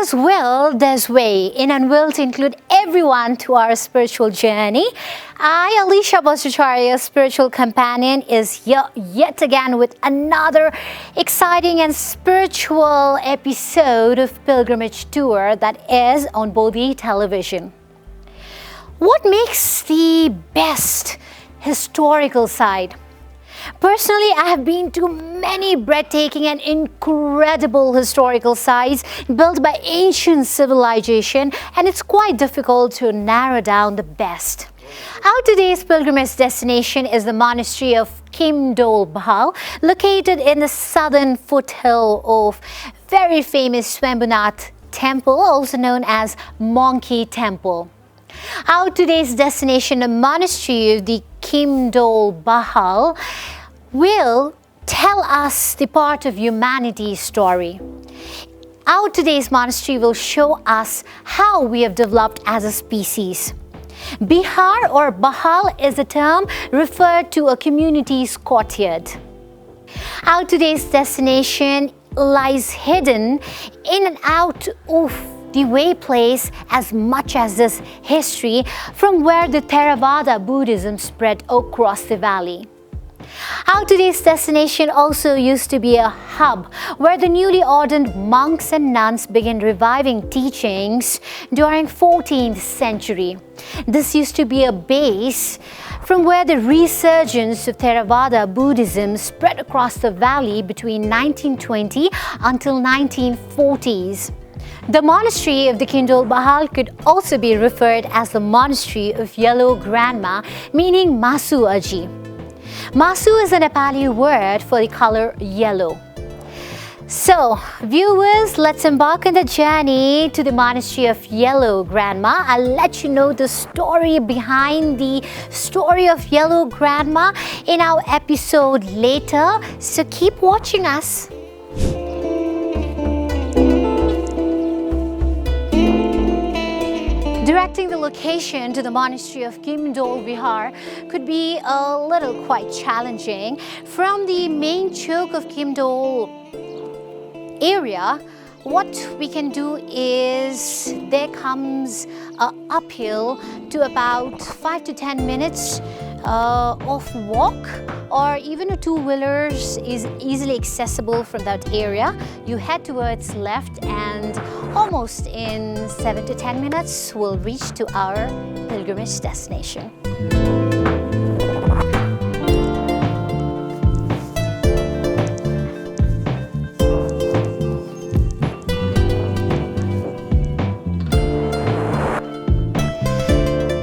There's will, there's way, in and will to include everyone to our spiritual journey. I, Alicia Bhattacharya, spiritual companion, is here yet again with another exciting and spiritual episode of Pilgrimage Tour that is on Bodhi television. What makes the best historical site? Personally, I have been to many breathtaking and incredible historical sites built by ancient civilization, and it's quite difficult to narrow down the best. Our today's pilgrimage destination is the monastery of Kimdol Vihara, located in the southern foothill of very famous Swambhunath temple, also known as Monkey Temple. Our today's destination, the monastery of the Kimdol Vihara, will tell us the part of humanity's story. Our today's monastery will show us how we have developed as a species. Bihar or Bahal is a term referred to a community's courtyard. Our today's destination lies hidden in and out of the way place as much as this history from where the Theravada Buddhism spread across the valley. Our today's destination also used to be a hub where the newly ordained monks and nuns began reviving teachings during 14th century. This used to be a base from where the resurgence of Theravada Buddhism spread across the valley between 1920 until 1940s. The monastery of the Kimdol Vihara could also be referred as the monastery of Yellow Grandma, meaning Masu Aji. Masu is a Nepali word for the color yellow. So, viewers, let's embark on the journey to the monastery of Yellow Grandma. I'll let you know the story behind the story of Yellow Grandma in our episode later, so keep watching us. Directing the location to the monastery of Kimdol Vihara could be a little quite challenging. From the main chowk of Kimdol area, what we can do is there comes uphill to about 5 to 10 minutes of walk, or even a two-wheelers is easily accessible from that area. You head towards left and almost in 7 to 10 minutes we'll reach to our pilgrimage destination.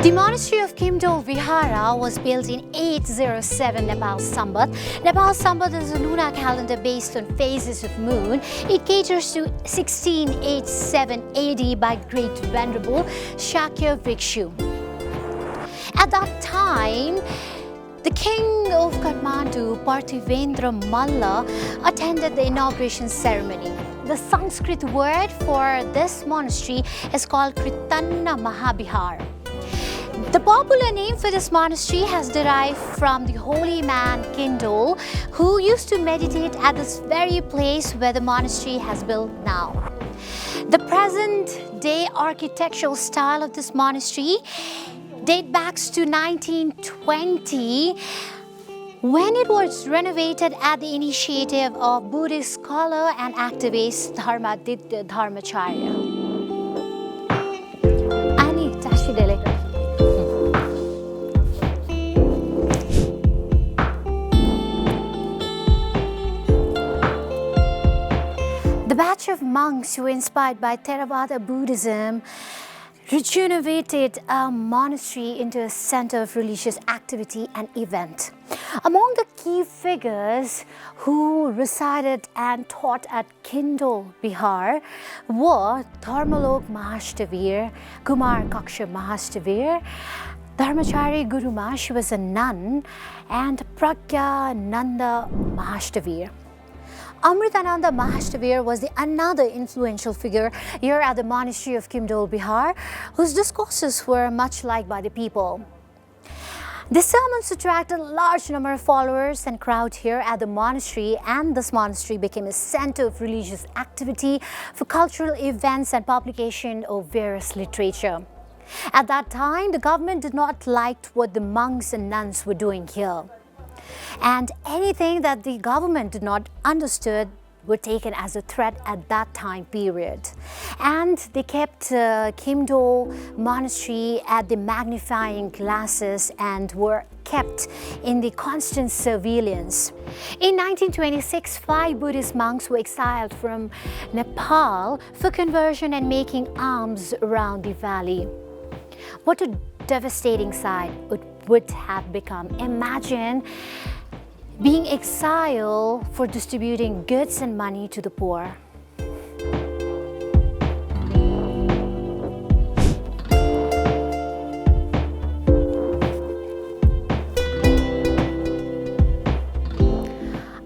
The monastery of Kimdol Vihara was built in 807 Nepal Sambat. Nepal Sambat is a lunar calendar based on phases of moon. It caters to 1687 AD by Great Venerable Shakya Bhikshu. At that time, the king of Kathmandu, Parthivendra Malla, attended the inauguration ceremony. The Sanskrit word for this monastery is called Kritanna Mahabihar. The popular name for this monastery has derived from the holy man Kimdol, who used to meditate at this very place where the monastery has built now. The present day architectural style of this monastery dates back to 1920, when it was renovated at the initiative of Buddhist scholar and activist Dharmaditya Dharmacharya. Ani, tashi dele. The batch of monks who were inspired by Theravada Buddhism rejuvenated a monastery into a center of religious activity and event. Among the key figures who resided and taught at Kimdol Vihara were Dharmalok Mahastavir, Kumar Kaksha Mahastavir, Dharmachari Guruma, she was a nun, and Pragya Nanda Mahastavir. Amritananda Mahastavir was another influential figure here at the monastery of Kimdol Vihara, whose discourses were much liked by the people. The sermons attracted a large number of followers and crowd here at the monastery, and this monastery became a center of religious activity for cultural events and publication of various literature. At that time, the government did not like what the monks and nuns were doing here. And anything that the government did not understood were taken as a threat at that time period. And they kept Kimdol Monastery at the magnifying glasses and were kept in the constant surveillance. In 1926, 5 Buddhist monks were exiled from Nepal for conversion and making alms around the valley. What a devastating sight it would have become. Imagine being exiled for distributing goods and money to the poor.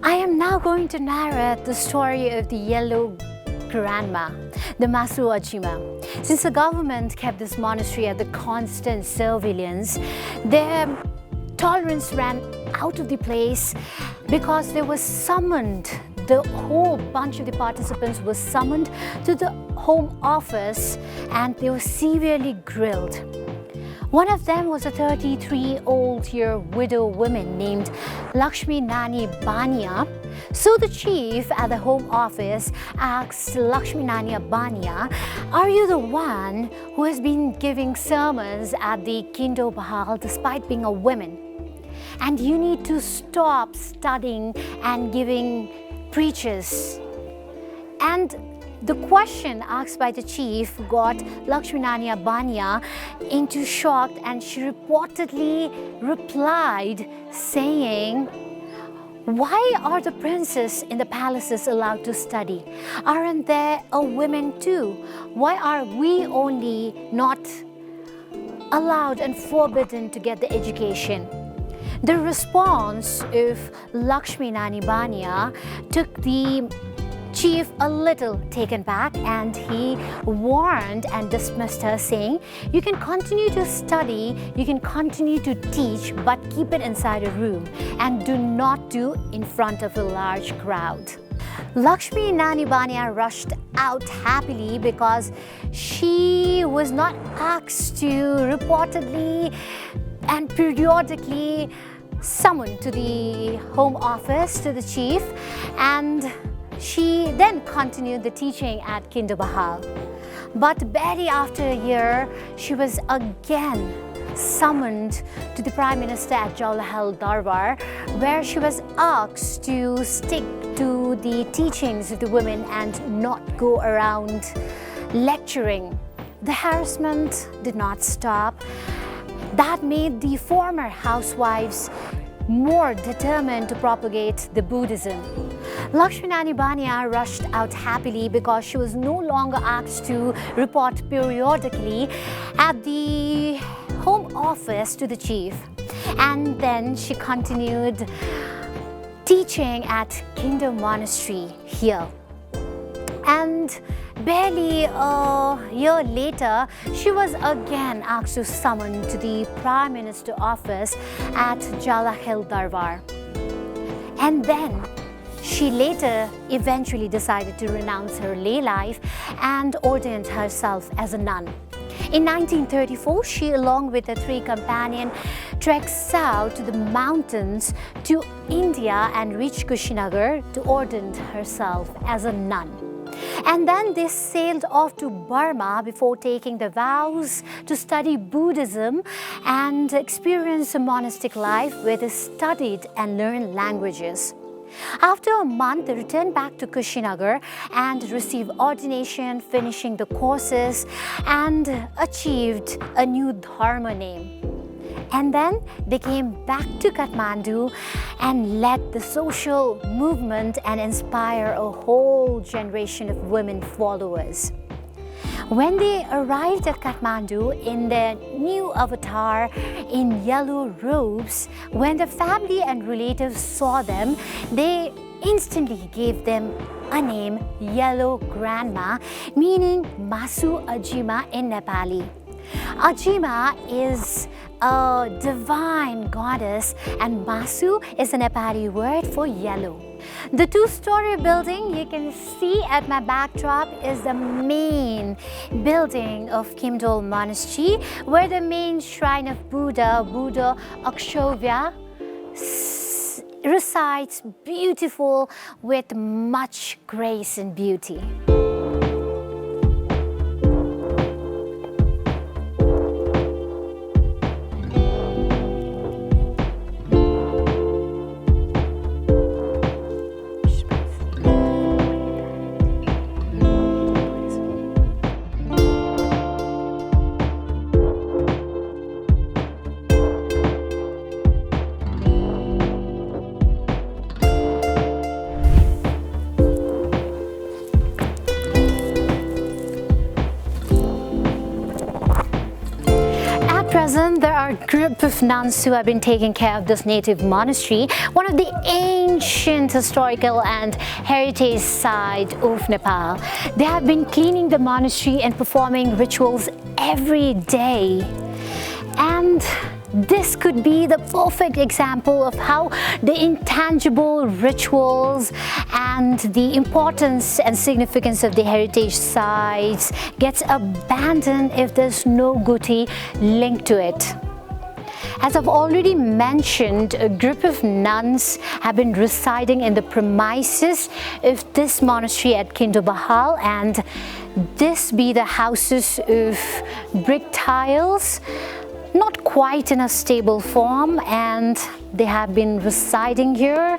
I am now going to narrate the story of the Yellow Grandma, the Masu Ajima. Since the government kept this monastery at the constant surveillance, their tolerance ran out of the place because they were summoned. The whole bunch of the participants was summoned to the home office and they were severely grilled. One of them was a 33-year-old widow woman named Lakshmi Nani Bania. So the chief at the home office asked Lakshmi Nani Bania, "Are you the one who has been giving sermons at the Kimdol Vihara despite being a woman? And you need to stop studying and giving preaches." And the question asked by the chief got Lakshmi Nani Bania into shock, and she reportedly replied saying, "Why are the princes in the palaces allowed to study? Aren't there women too? Why are we only not allowed and forbidden to get the education?" The response of Lakshmi Nani Bania took the chief a little taken back, and he warned and dismissed her, saying, "You can continue to study, you can continue to teach, but keep it inside a room and do not do in front of a large crowd." Lakshmi Nani Bania rushed out happily because she was not asked to reportedly and periodically summon to the home office to the chief, and she then continued the teaching at Kimdol Vihara. But barely after a year, she was again summoned to the Prime Minister at Jawaharlal Darbar, where she was asked to stick to the teachings of the women and not go around lecturing. The harassment did not stop. That made the former housewives more determined to propagate the Buddhism. Lakshmi Nani Bania rushed out happily because she was no longer asked to report periodically at the home office to the chief. And then she continued teaching at Kimdol Monastery here. And barely a year later, she was again asked to summon to the Prime Minister office at Jawaharlal Darbar. And then she later eventually decided to renounce her lay life and ordained herself as a nun. In 1934, she, along with her 3 companions, trekked south to the mountains to India and reached Kushinagar to ordain herself as a nun. And then they sailed off to Burma before taking the vows to study Buddhism and experience a monastic life where they studied and learned languages. After a month, they returned back to Kushinagar and received ordination, finishing the courses, and achieved a new Dharma name. And then they came back to Kathmandu and led the social movement and inspired a whole generation of women followers. When they arrived at Kathmandu in their new avatar in yellow robes, when the family and relatives saw them, they instantly gave them a name, Yellow Grandma, meaning Masu Ajima in Nepali. Ajima is a divine goddess and Masu is a Nepali word for yellow. The two-story building you can see at my backdrop is the main building of Kimdol Monastery, where the main shrine of Buddha Akshovya, resides beautiful with much grace and beauty. There are a group of nuns who have been taking care of this native monastery, one of the ancient historical and heritage site of Nepal. They have been cleaning the monastery and performing rituals every day. And this could be the perfect example of how the intangible rituals and the importance and significance of the heritage sites gets abandoned if there's no Guti linked to it. As I've already mentioned, a group of nuns have been residing in the premises of this monastery at Kimdol Vihara, and this be the houses of brick tiles, not quite in a stable form, and they have been residing here.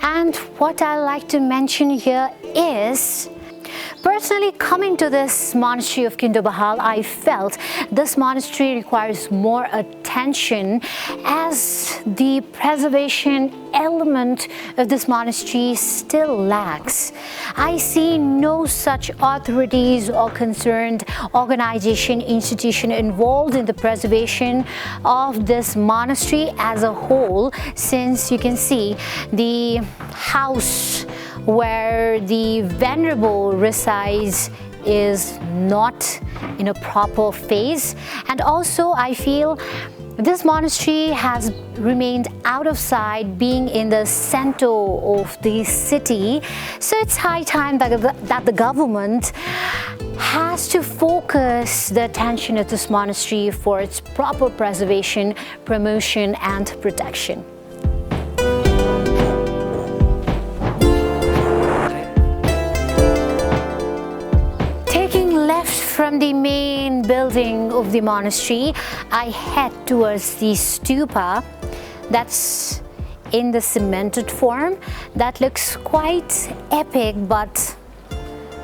And what I like to mention here is, personally coming to this monastery of Kimdol Vihara, I felt this monastery requires more attention, as the preservation element of this monastery still lacks. I see no such authorities or concerned organization, institution involved in the preservation of this monastery as a whole, since you can see the house where the venerable resides is not in a proper phase. And also I feel this monastery has remained out of sight, being in the center of the city. So it's high time that the government has to focus the attention of this monastery for its proper preservation, promotion and protection. From the main building of the monastery, I head towards the stupa that's in the cemented form. That looks quite epic, but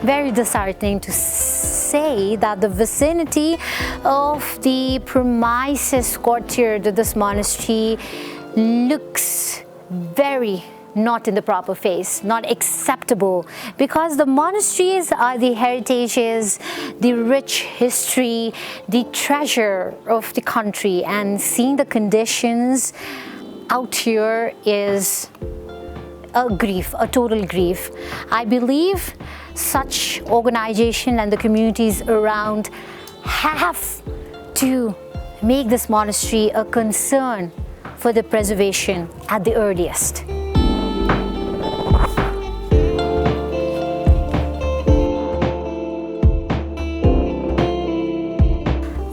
very disheartening to say that the vicinity of the premises courtyard of this monastery looks very not in the proper phase, not acceptable, because the monasteries are the heritages, the rich history, the treasure of the country, and seeing the conditions out here is a grief, a total grief. I believe such organization and the communities around have to make this monastery a concern for the preservation at the earliest.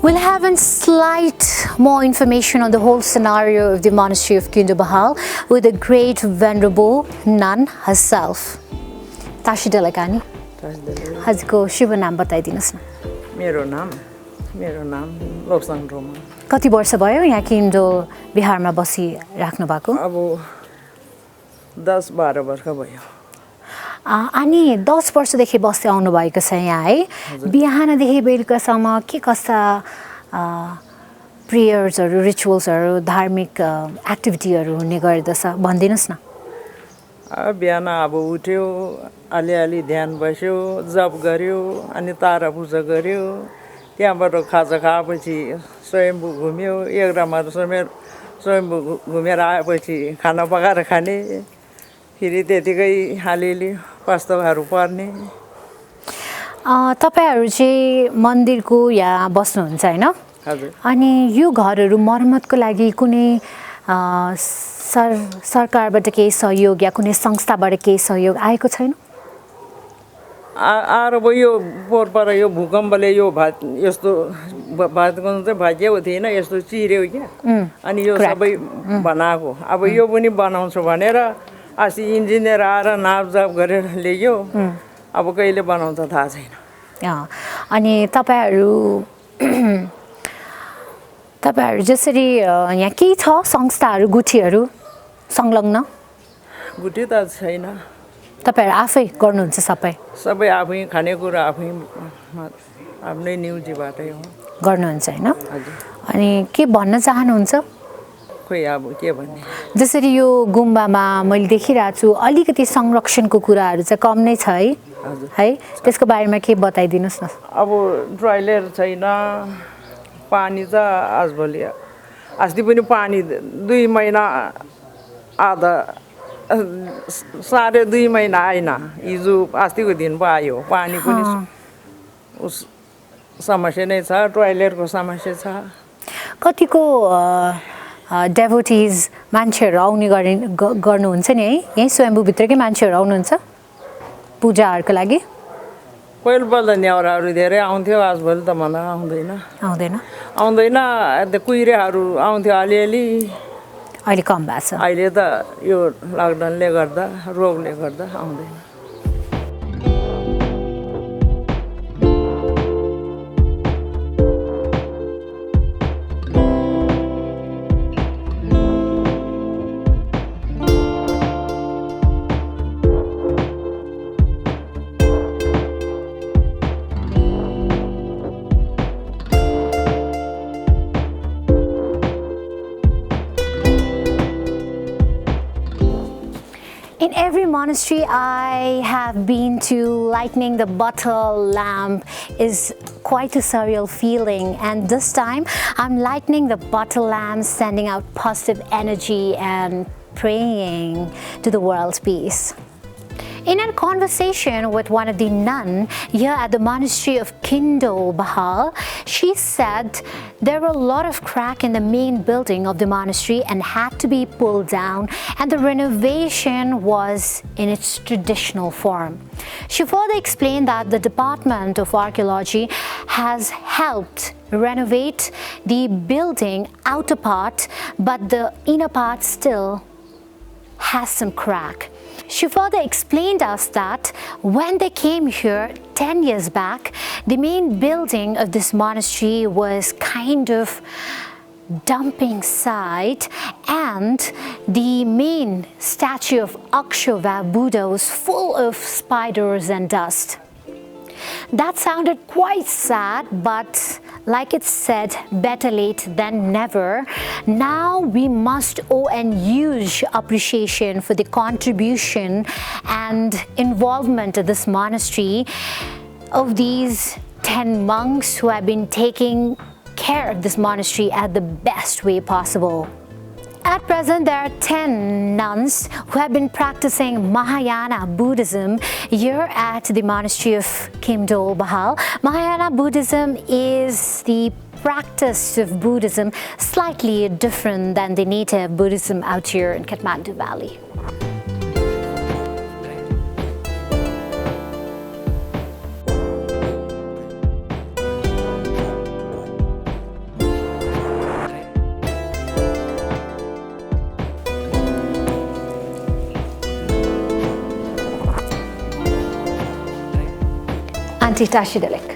We'll have a slight more information on the whole scenario of the monastery of Kimdol Vihara with the great venerable nun herself. Tashidalakani. Hazko शुभ नाम बताइदिनुस् न. मेरो नाम लोक्सन रोमा. कति वर्ष भयो यहाँ किमडोल बिहारमा बसिराख्नु भएको? अब 10-12 वर्ष भयो. अनि 10 वर्षदेखि बस्दै आउनु भएको छ यहाँ है. बिहानदेखि बेलुकासम्म के कस्ता प्रेयर्सहरु, रिचुअल्सहरु, धार्मिक एक्टिभिटीहरु हुने गर्दछ भन्दिनुस् न. बिहान अब उठ्यो, अलि ध्यान बस्यो, जप गर्यो, अनि तारा पूजा गर्यो. त्यहाँबाट खाजा खाएपछि स्वयम्भू घुम्यो, एक रातमा स्वयम्भू घुमेर आएपछि खाना पकाएर खाने. फेरि त्यतिकै हालिली पास्तोहरू पर्ने. तपाईहरु चाहिँ मन्दिरको यहाँ बस्नुहुन्छ हैन? हजुर। अनि यो घरहरु मर्मतको लागि कुनै सरकारबाट केही सहयोग या कुनै संस्थाबाट केही सहयोग आएको छैन? आएर अब यो पोहोर यो भूकम्पले यो यस्तो भातको चाहिँ भाग्य थिएन, यस्तो चिर्यो क्या। अनि यो सबै बनाएको। अब यो पनि बनाउँछु भनेर अस्ति इन्जिनियर आएर नापजाप गरेर ल्यायो। अब कहिले बनाउँछ थाहा छैन। अनि तपाईहरु जसरी यहाँ के छ संस्थाहरु गुठीहरु संलग्न? गुठी त छैन। तपाईहरु आफै गर्नुहुन्छ सबै? सबै आफै, खानेकुरा आफै, आफ्नै निउजीबाटै हो गर्नुहुन्छ हैन? हजुर। अनि के भन्न चाहनुहुन्छ? खोइ अब के भन्ने। जसरी यो गुम्बामा मैले देखिरहेको छु अलिकति संरक्षणको कुराहरु चाहिँ कम नै छ है? हजुर। है त्यसको बारेमा के बताइदिनुस् न? अब टोयलेट छैन, पानी त आजभोलि अस्ति पनि पानी 2 महिना आधा 2.5 महिना आएन। हिजो अस्तिको दिन पो आयो। पानी पनि समस्या नै छ, टोयलेटको समस्या छ। कतिको डेभोटिज मान्छेहरु आउने गर्नुहुन्छ नि है? यही स्वयम्भूभित्रकै मान्छेहरु आउनुहुन्छ पूजाहरुको लागि? पहिलोपल्ट न्याउराहरू धेरै आउँथ्यो, आजभोलि त भन्दा आउँदैन। आउँदैन? कुहिरेहरू आउँथ्यो अलिअलि। अहिले कम भएको छ। अहिले त यो लकडाउनले गर्दा, रोगले गर्दा आउँदैन। In every monastery I have been to, lighting the bottle lamp is quite a surreal feeling, and this time I'm lighting the bottle lamp, sending out positive energy and praying to the world's peace. In a conversation with one of the nuns here at the monastery of Kimdol Vihara, she said there were a lot of cracks in the main building of the monastery and had to be pulled down, and the renovation was in its traditional form. She further explained that the Department of Archaeology has helped renovate the building outer part, but the inner part still has some crack. She further explained us that when they came here 10 years back, the main building of this monastery was kind of dumping site, and the main statue of Akshava Buddha was full of spiders and dust. That sounded quite sad, but like it said, better late than never. Now we must owe an huge appreciation for the contribution and involvement of this monastery, of these 10 monks who have been taking care of this monastery at the best way possible. At present, there are 10 nuns who have been practicing Mahayana Buddhism here at the monastery of Kimdol Vihara. Mahayana Buddhism is the practice of Buddhism slightly different than the native Buddhism out here in Kathmandu Valley. Auntie Tashidelik.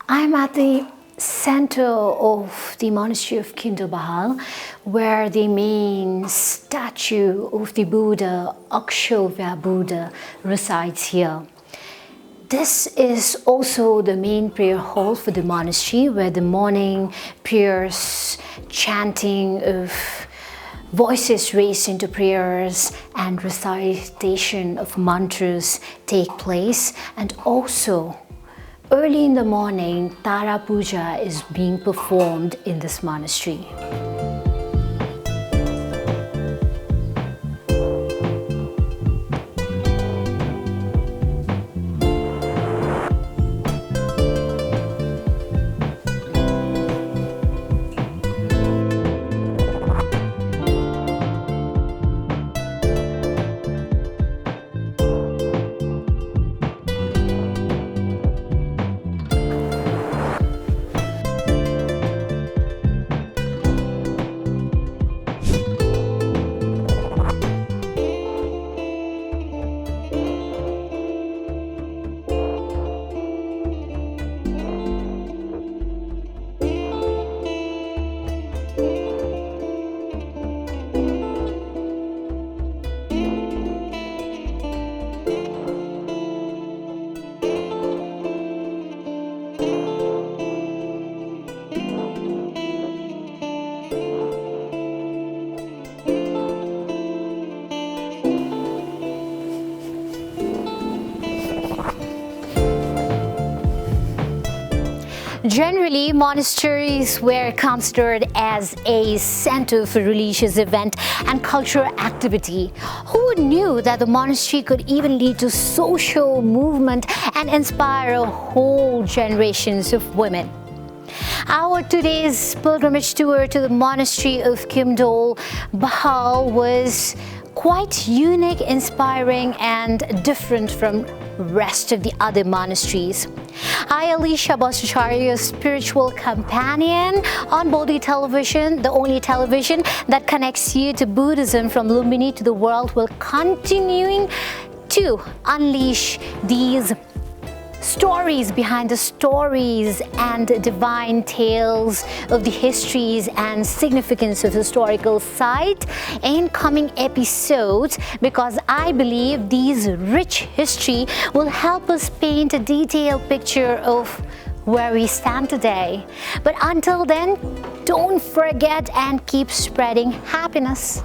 I'm at the center of the monastery of Kimdol Vihara, where the main statue of the Buddha, Akshava Buddha, resides here. This is also the main prayer hall for the monastery, where the morning prayers, chanting of Voices raised into prayers and recitation of mantras take place, and also early in the morning, Tara Puja is being performed in this monastery. Generally, monasteries were considered as a center for religious event and cultural activity. Who knew that the monastery could even lead to social movement and inspire whole generations of women? Our today's pilgrimage tour to the monastery of Kimdol Vihara was quite unique, inspiring, and different from rest of the other monasteries. I, Alicia Bhattacharya, your spiritual companion on Bodhi television, the only television that connects you to Buddhism from Lumbini to the world, will continuing to unleash these stories behind the stories and divine tales of the histories and significance of historical site in coming episodes, because I believe these rich history will help us paint a detailed picture of where we stand today. But until then, don't forget and keep spreading happiness.